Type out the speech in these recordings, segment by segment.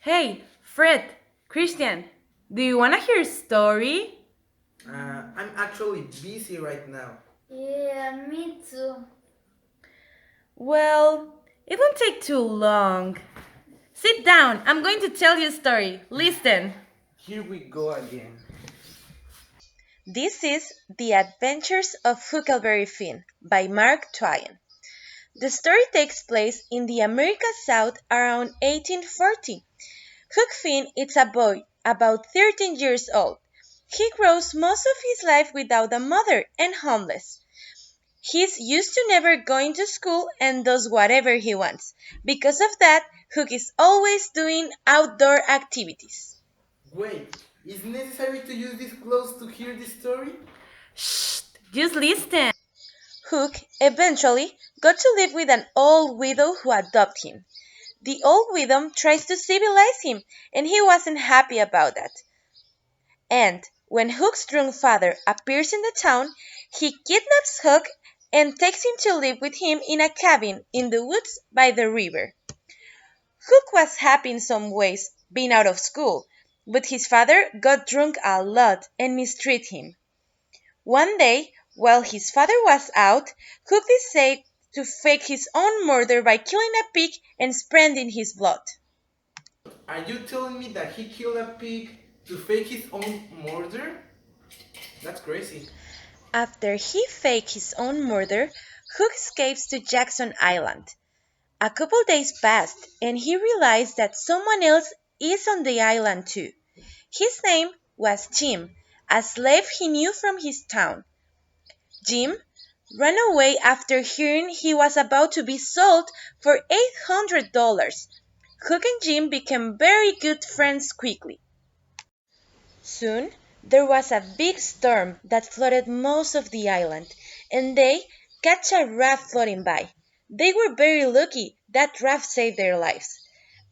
Hey, Fred, Christian, do you want to hear a story? I'm actually busy right now. Yeah, me too. Well, it won't take too long. Sit down, I'm going to tell you a story. Listen. Here we go again. This is The Adventures of Huckleberry Finn by Mark Twain. The story takes place in the America South around 1840. Huck Finn is a boy about 13 years old. He grows most of his life without a mother and homeless. He's used to never going to school and does whatever he wants. Because of that, Hook is always doing outdoor activities. Wait, is it necessary to use this close to hear the story? Shh, just listen. Hook eventually got to live with an old widow who adopted him. The old widow tries to civilize him, and he wasn't happy about that. And when Hook's drunk father appears in the town, he kidnaps Hook and takes him to live with him in a cabin in the woods by the river. Hook was happy in some ways being out of school, but his father got drunk a lot and mistreated him. One day, while his father was out, Hook decided to fake his own murder by killing a pig and spreading his blood. Are you telling me that he killed a pig to fake his own murder? That's crazy. After he faked his own murder, Hook escapes to Jackson Island. A couple days passed, and he realized that someone else is on the island too. His name was Jim, a slave he knew from his town. Jim ran away after hearing he was about to be sold for $800. Hook and Jim became very good friends quickly. Soon there was a big storm that flooded most of the island, and they catch a raft floating by. They were very lucky that raft saved their lives.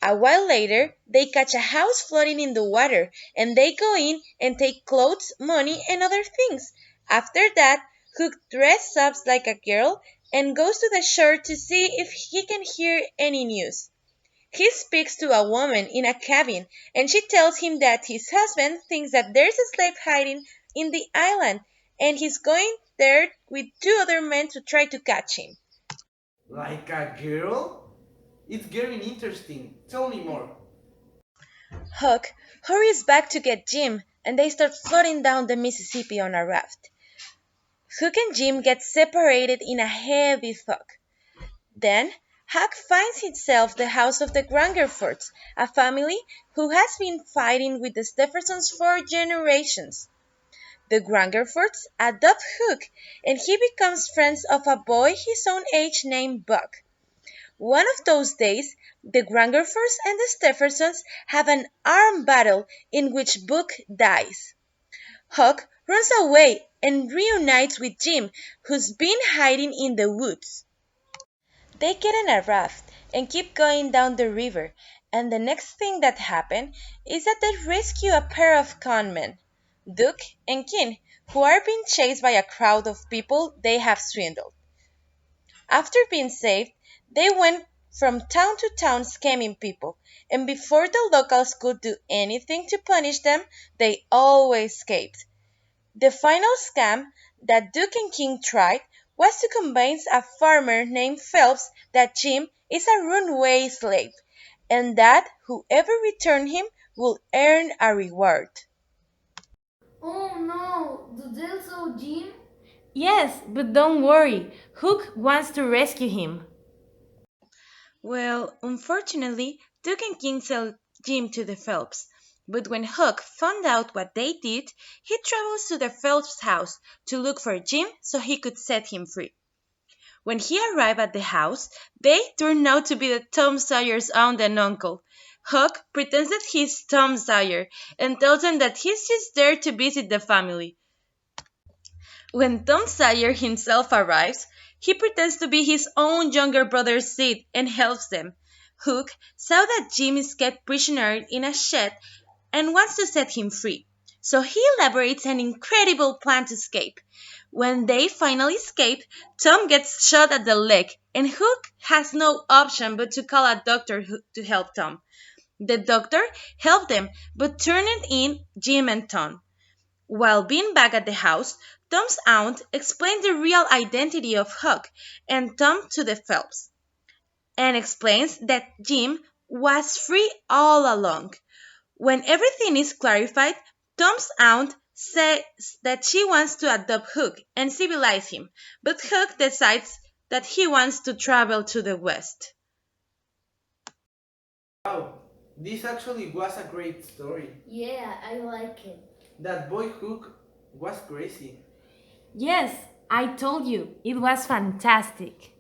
A while later, they catch a house floating in the water, and they go in and take clothes, money, and other things. After that, Hook dresses up like a girl and goes to the shore to see if he can hear any news. He speaks to a woman in a cabin, and she tells him that his husband thinks that there's a slave hiding in the island, and he's going there with two other men to try to catch him. Like a girl? It's getting interesting. Tell me more. Huck hurries back to get Jim, and they start floating down the Mississippi on a raft. Hook and Jim get separated in a heavy fog. Then Huck finds himself the house of the Grangerfords, a family who has been fighting with the Stephersons for generations. The Grangerfords adopt Hook, and he becomes friends of a boy his own age named Buck. One of those days, the Grangerfords and the Stephersons have an armed battle in which Buck dies. Huck runs away and reunites with Jim, who's been hiding in the woods. They get in a raft and keep going down the river, and the next thing that happens is that they rescue a pair of conmen, Duke and Kin, who are being chased by a crowd of people they have swindled. After being saved, they went from town to town scamming people, and before the locals could do anything to punish them, they always escaped. The final scam that Duke and King tried was to convince a farmer named Phelps that Jim is a runaway slave, and that whoever returned him will earn a reward. Oh no, do they so Jim? Yes, but don't worry. Hook wants to rescue him. Well, unfortunately, Duke and King sell Jim to the Phelps. But when Hook found out what they did, he travels to the Phelps house to look for Jim so he could set him free. When he arrived at the house, they turned out to be the Tom Sawyer's aunt and uncle. Huck pretends that he's Tom Sawyer and tells them that he's just there to visit the family. When Tom Sawyer himself arrives, he pretends to be his own younger brother Sid and helps them. Hook saw that Jim is kept prisoner in a shed and wants to set him free. So he elaborates an incredible plan to escape. When they finally escape, Tom gets shot at the leg, and Hook has no option but to call a doctor to help Tom. The doctor helped them, but turned in Jim and Tom. While being back at the house, Tom's aunt explained the real identity of Huck and Tom to the Phelps, and explains that Jim was free all along. When everything is clarified, Tom's aunt says that she wants to adopt Hook and civilize him, but Hook decides that he wants to travel to the West. Wow, this actually was a great story. Yeah, I like it. That boy Hook was crazy. Yes, I told you, it was fantastic.